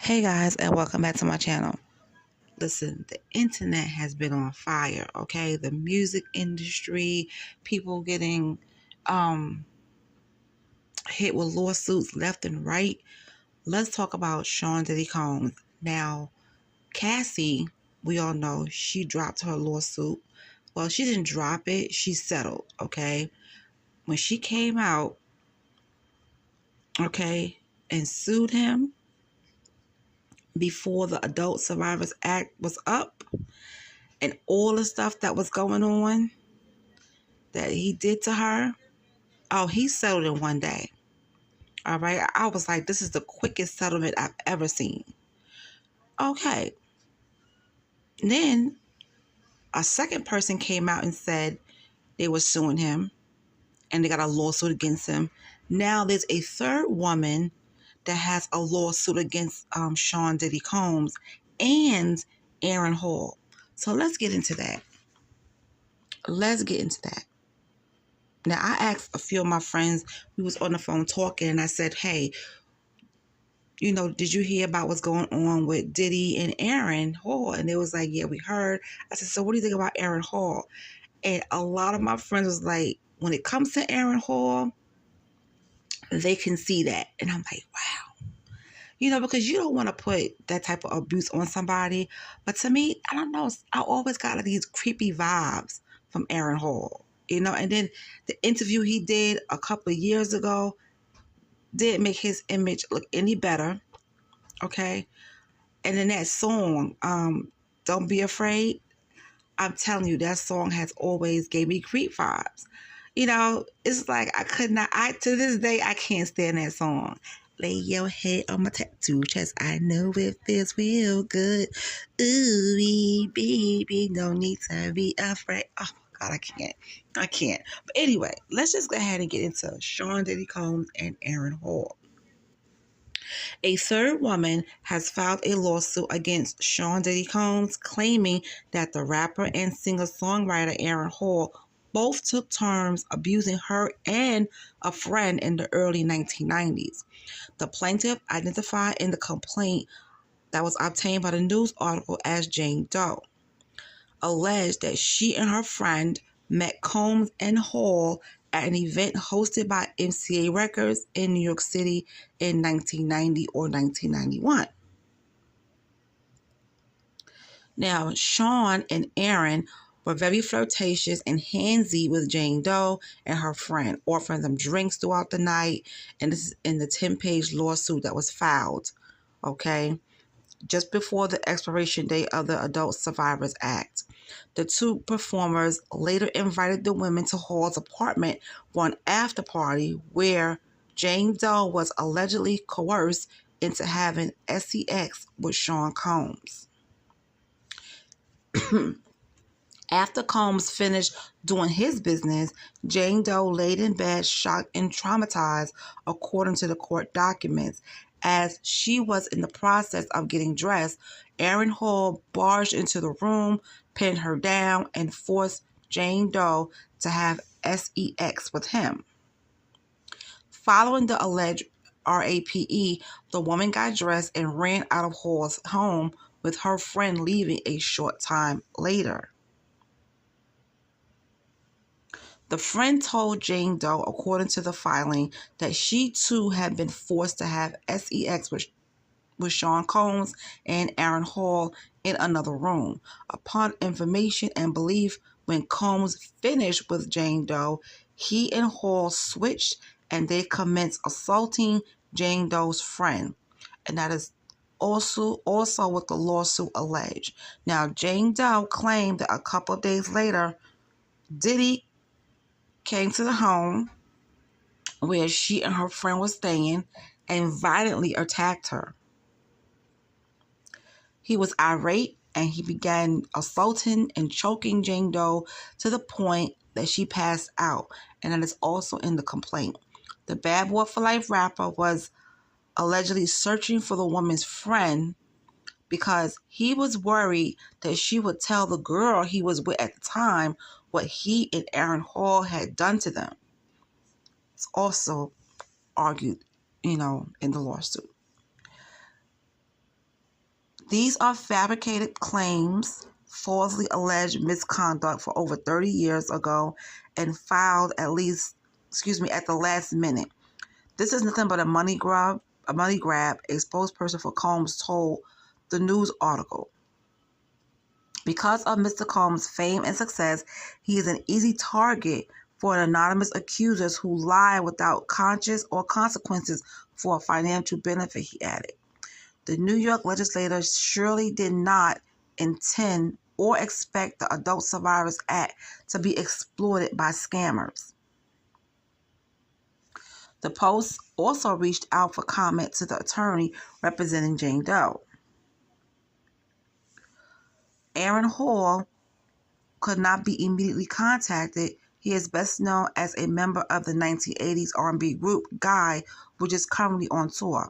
Hey guys, and welcome back to my channel. Listen, the internet has been on fire, okay? The music industry, people getting hit with lawsuits left and right. Let's talk about Sean Diddy Combs. Now, Cassie, we all know she dropped her lawsuit. Well, she didn't drop it, she settled, okay? When she came out, okay, and sued him before the Adult Survivors Act was up, and all the stuff that was going on that he did to her, oh, he settled in one day. All right. I was like, this is the quickest settlement I've ever seen. Okay. Then a second person came out and said they were suing him and they got a lawsuit against him. Now there's a third woman that has a lawsuit against Sean Diddy Combs and Aaron Hall. So let's get into that. Now, I asked a few of my friends, we was on the phone talking, and I said, hey, did you hear about what's going on with Diddy and Aaron Hall? And they was like, yeah, we heard. I said, so what do you think about Aaron Hall? And a lot of my friends was like, when it comes to Aaron Hall, they can see that. And I'm like, wow. Because you don't want to put that type of abuse on somebody. But to me, I don't know. I always got these creepy vibes from Aaron Hall. And then the interview he did a couple of years ago didn't make his image look any better. Okay. And then that song, Don't Be Afraid, I'm telling you, that song has always gave me creep vibes. It's like to this day, I can't stand that song. Lay your head on my tattoo chest. I know it feels real good. Ooh, baby, no need to be afraid. Oh my God, I can't. But anyway, let's just go ahead and get into Sean Diddy Combs and Aaron Hall. A third woman has filed a lawsuit against Sean Diddy Combs, claiming that the rapper and singer-songwriter Aaron Hall both took turns abusing her and a friend in the early 1990s. The plaintiff, identified in the complaint that was obtained by the news article as Jane Doe, alleged that she and her friend met Combs and Hall at an event hosted by MCA Records in New York City in 1990 or 1991. Now, Sean and Aaron were very flirtatious and handsy with Jane Doe and her friend, offering them drinks throughout the night. And this is in the 10-page lawsuit that was filed, okay, just before the expiration date of the Adult Survivors Act. The two performers later invited the women to Hall's apartment for an after party where Jane Doe was allegedly coerced into having sex with Sean Combs. After Combs finished doing his business, Jane Doe laid in bed shocked and traumatized, according to the court documents. As she was in the process of getting dressed, Aaron Hall barged into the room, pinned her down, and forced Jane Doe to have sex with him. Following the alleged RAPE, the woman got dressed and ran out of Hall's home, with her friend leaving a short time later. The friend told Jane Doe, according to the filing, that she too had been forced to have sex with Sean Combs and Aaron Hall in another room. Upon information and belief, when Combs finished with Jane Doe, he and Hall switched and they commenced assaulting Jane Doe's friend. And that is also what the lawsuit alleged. Now, Jane Doe claimed that a couple of days later, Diddy came to the home where she and her friend was staying and violently attacked her. He was irate and he began assaulting and choking Jane Doe to the point that she passed out, and that is also in the complaint. The Bad Boy for Life rapper was allegedly searching for the woman's friend because he was worried that she would tell the girl he was with at the time what he and Aaron Hall had done to them. It's also argued, in the lawsuit. These are fabricated claims, falsely alleged misconduct for over 30 years ago, and filed at the last minute. This is nothing but a money grab, a spokesperson for Combs told the news article. Because of Mr. Combs' fame and success, he is an easy target for anonymous accusers who lie without conscience or consequences for a financial benefit, he added. The New York legislature surely did not intend or expect the Adult Survivors Act to be exploited by scammers. The Post also reached out for comment to the attorney representing Jane Doe. Aaron Hall could not be immediately contacted. He is best known as a member of the 1980s R&B group Guy, which is currently on tour.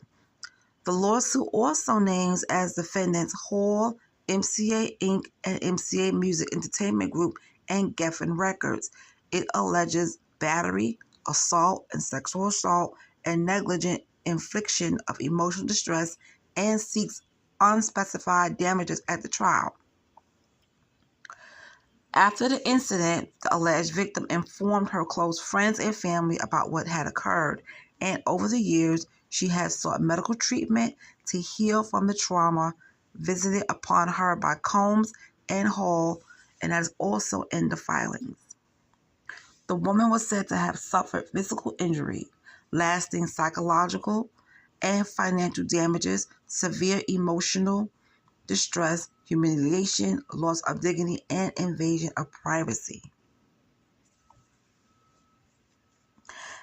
The lawsuit also names as defendants Hall, MCA Inc., and MCA Music Entertainment Group, and Geffen Records. It alleges battery, assault, and sexual assault, and negligent infliction of emotional distress, and seeks unspecified damages at the trial. After the incident, the alleged victim informed her close friends and family about what had occurred, and over the years, she has sought medical treatment to heal from the trauma visited upon her by Combs and Hall, and that is also in the filings. The woman was said to have suffered physical injury, lasting psychological and financial damages, severe emotional distress, humiliation, loss of dignity, and invasion of privacy.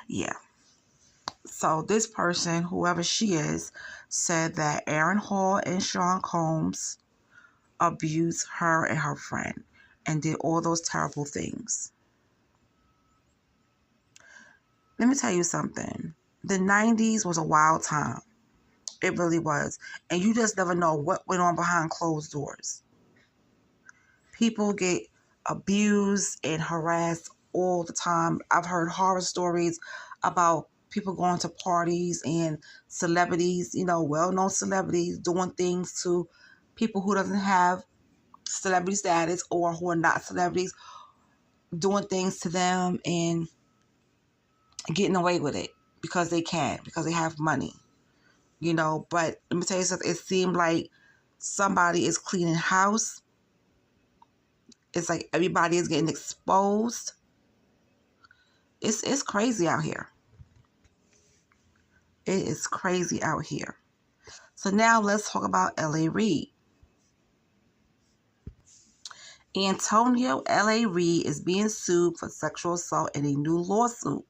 Yeah. So this person, whoever she is, said that Aaron Hall and Sean Combs abused her and her friend and did all those terrible things. Let me tell you something. The 90s was a wild time. It really was. And you just never know what went on behind closed doors. People get abused and harassed all the time. I've heard horror stories about people going to parties and celebrities, well-known celebrities doing things to people who doesn't have celebrity status or who are not celebrities, doing things to them and getting away with it because they can, because they have money, But let me tell you something. It seemed like somebody is cleaning house. It's like everybody is getting exposed. It's crazy out here. It is crazy out here. So now let's talk about L.A. Reid. Antonio L.A. Reid is being sued for sexual assault in a new lawsuit.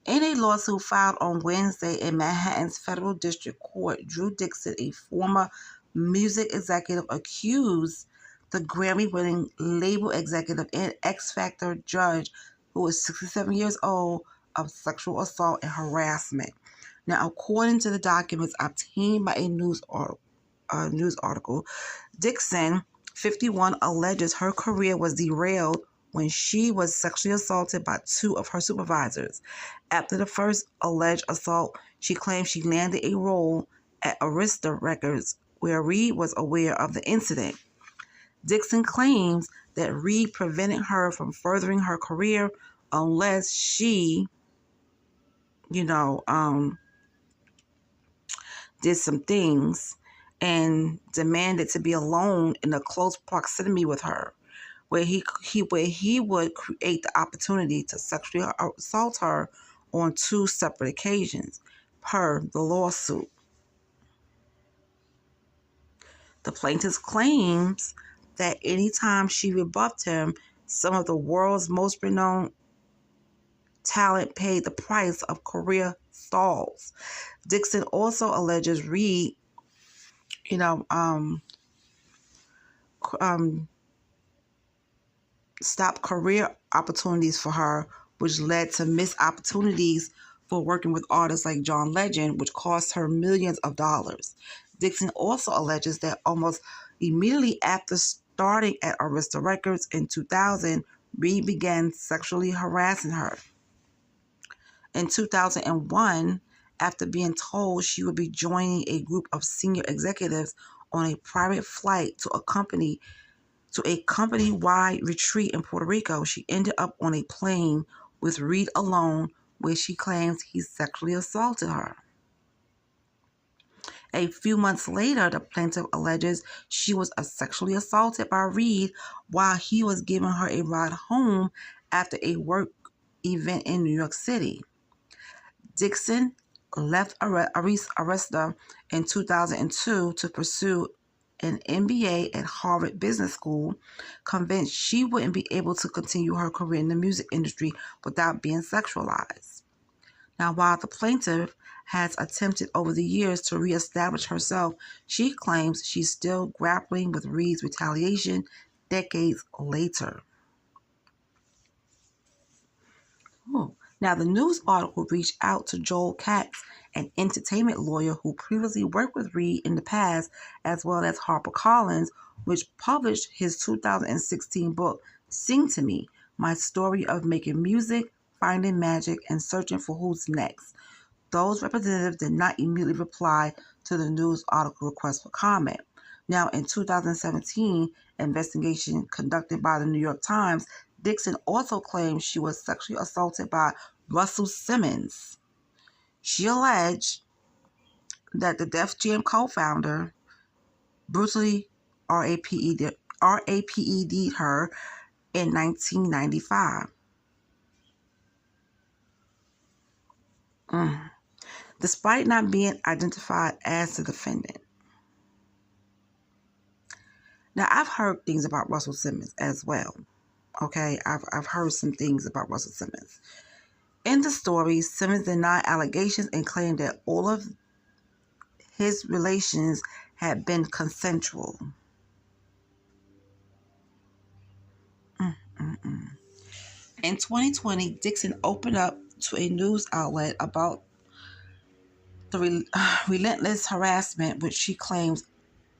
In a lawsuit filed on Wednesday in Manhattan's Federal District Court, Drew Dixon, a former music executive, accused the Grammy-winning label executive and X Factor judge, who is 67 years old, of sexual assault and harassment. Now, according to the documents obtained by a news article, Dixon, 51, alleges her career was derailed when she was sexually assaulted by two of her supervisors. After the first alleged assault, she claimed she landed a role at Arista Records, where Reid was aware of the incident. Dixon claims that Reid prevented her from furthering her career unless she, did some things and demanded to be alone in a close proximity with her, where he would create the opportunity to sexually assault her on two separate occasions, per the lawsuit. The plaintiff claims that anytime she rebuffed him, some of the world's most renowned talent paid the price of career stalls. Dixon also alleges Reid, stopped career opportunities for her, which led to missed opportunities for working with artists like John Legend, which cost her millions of dollars. Dixon also alleges that almost immediately after starting at Arista Records in 2000, Reid began sexually harassing her. In 2001, after being told she would be joining a group of senior executives on a private flight to a company-wide retreat in Puerto Rico. She ended up on a plane with Reid alone, where she claims he sexually assaulted her. A few months later, the plaintiff alleges she was sexually assaulted by Reid while he was giving her a ride home after a work event in New York City. Dixon left Arista in 2002 to pursue an MBA at Harvard Business School, convinced she wouldn't be able to continue her career in the music industry without being sexualized. Now, while the plaintiff has attempted over the years to reestablish herself, she claims she's still grappling with Reid's retaliation decades later. Now, the news article reached out to Joel Katz, an entertainment lawyer who previously worked with Reid in the past, as well as HarperCollins, which published his 2016 book, Sing to Me, My Story of Making Music, Finding Magic, and Searching for Who's Next. Those representatives did not immediately reply to the news article request for comment. Now, in 2017, investigation conducted by the New York Times, Dixon also claimed she was sexually assaulted by Russell Simmons. She alleged that the Def Jam co-founder brutally RAPE'd her in 1995. Despite not being identified as the defendant. Now, I've heard things about Russell Simmons as well. Okay, I've heard some things about Russell Simmons. In the story, Simmons denied allegations and claimed that all of his relations had been consensual. In 2020, Dixon opened up to a news outlet about the relentless harassment which she claims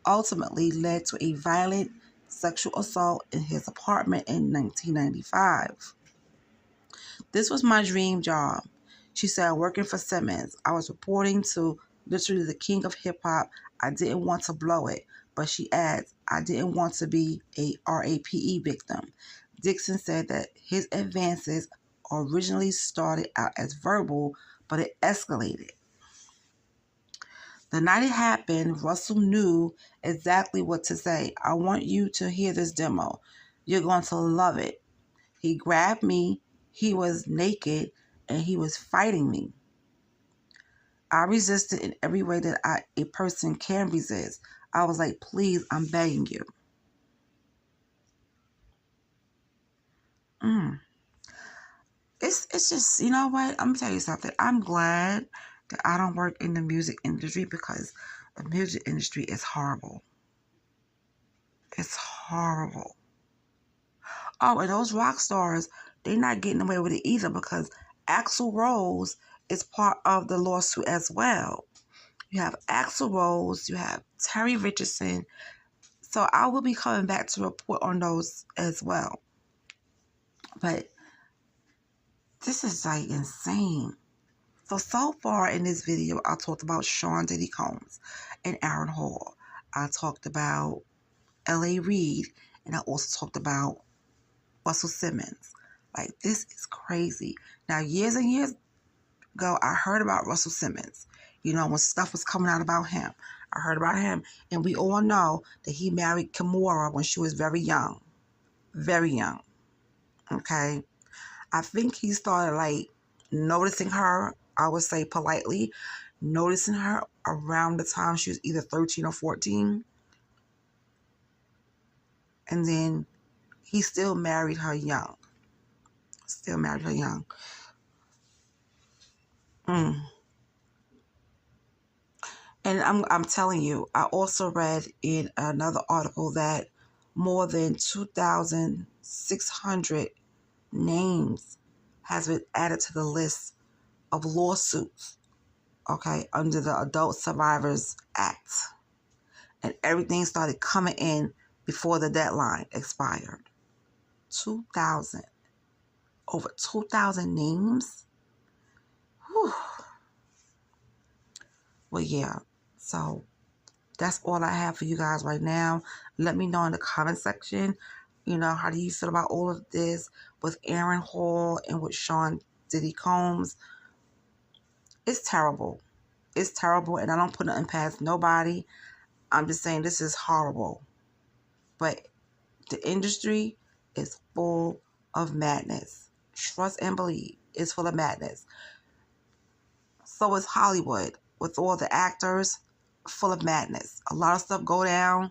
ultimately led to a violent sexual assault in his apartment in 1995. This was my dream job, she said, working for Simmons. I was reporting to literally the king of hip-hop. I didn't want to blow it, but she adds, I didn't want to be a RAPE victim. Dixon said that his advances originally started out as verbal, but it escalated. The night it happened, Russell knew exactly what to say. I want you to hear this demo. You're going to love it. He grabbed me. He was naked and he was fighting me. I resisted in every way that a person can resist. I was like, please, I'm begging you. It's just, you know what? I'm going to tell you something. I'm glad that I don't work in the music industry because the music industry is horrible. It's horrible. Oh, and those rock stars, they're not getting away with it either because Axl Rose is part of the lawsuit as well. You have Axl Rose, you have Terry Richardson. So I will be coming back to report on those as well. But this is like insane. So far in this video, I talked about Sean Diddy Combs and Aaron Hall. I talked about L.A. Reid, and I also talked about Russell Simmons. Like, this is crazy. Now, years and years ago, I heard about Russell Simmons. You know, when stuff was coming out about him. I heard about him. And we all know that he married Kimora when she was very young. Very young. Okay? I think he started, like, noticing her, I would say politely, noticing her around the time she was either 13 or 14. And then he still married her young. Still married her young. And I'm telling you, I also read in another article that more than 2,600 names has been added to the list of lawsuits, okay, under the Adult Survivors Act. And everything started coming in before the deadline expired. 2,000. Over 2,000 names? Whew. Well, yeah. So That's all I have for you guys right now. Let me know in the comment section, how do you feel about all of this with Aaron Hall and with Sean Diddy Combs? It's terrible. It's terrible, and I don't put nothing past nobody. I'm just saying this is horrible. But the industry is full of madness. Trust and believe, it's full of madness. So is Hollywood with all the actors, full of madness. A lot of stuff go down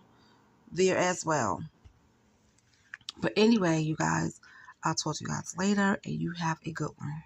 there as well. But anyway, you guys, I'll talk to you guys later, and you have a good one.